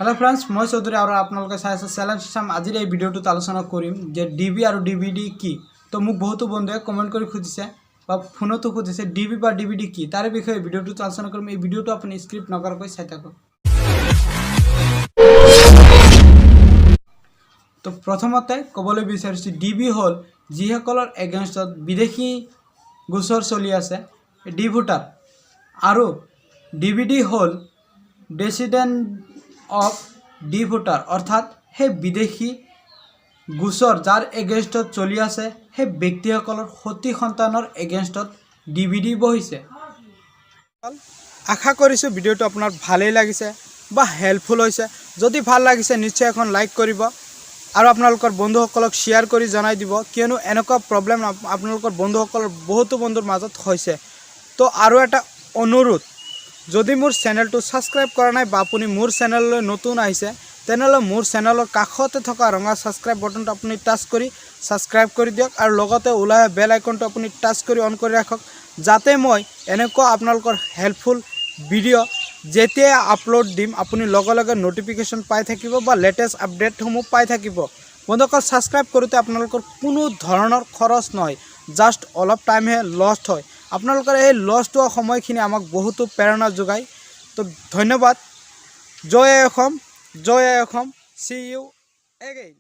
Hello friends मैं चौधरी और आपलोग चैलेंज सिस्टम आज भिडिओ आलोचना करम जे डिबी और डिविडी की तो मोक बहुत बंधुए कमेंट कर खुजिसे फोनतो खुजिसे डिबी बा डिविडी की तार विषय भिडिओ आलोचना करम। ये भिडिओ अपनी स्क्रिप्ट नकर चाई थाको। तो प्रथमते कबले विचारिছো डिबी हल जिसर एगेन्स्टत विदेशी गोचर चलि आछे डि भोटार और डिविडी हल डेसिडेंट अफ डि भोटार अर्थात हे विदेशी गोचर जार एगेन्स्टत चलि आछे हे व्यक्तिसकলৰ सती सन्ताনৰ एगेन्स्टत डिविडी बहिছে। आशा करिছো भिडिओটো আপোনাৰ ভালেই লাগিছে বা হেল্পফুল হৈছে। যদি ভাল লাগিছে নিশ্চয় এখন লাইক কৰিব और आपनालोकर बंधुसकलक शेयर करी जनाई दिब कियनो एनेकुवा प्रब्लेम आपनालोकर बंधुसकলৰ बहुत बंधुर মাজত হৈছে। तो और एटा अनुरोध जदि मोर चेनेलটো सबस्क्राइब करा नाइ बा आपुनि मोर चेनेलলৈ नतुन आइছে तेनेह'ले मोर चेनेलर काखते थका रंगा सबस्क्राइब बटनটো आपुनि टाच करी सबस्क्राइब करी दियक और लगते ओलाय बेल आइकनটো आपुनि टाच करी अन करी राखक जाते मैं एनेकुवा आपनालोकर हेल्पफुल भिडिओ जेतिया आपलोड दिम आपुनि लगे लगे नटिफिकेशन पाई থাকিব बा लेटेस्ट आपडेटসমূह पाई থাকিব। बंधुসকল सबस्क्राइब करोते आपनालोकर कोनो धৰণৰ खरच নহয়, जस्ट अलप टाइमহে लस्ट হয়। आपनालोकर এই लस्ट হোৱা সময়খিনি আমাক বহুতো প্ৰেৰণা যোগায়। तो धन्यवाद। जय অসম, सी यू एगेन।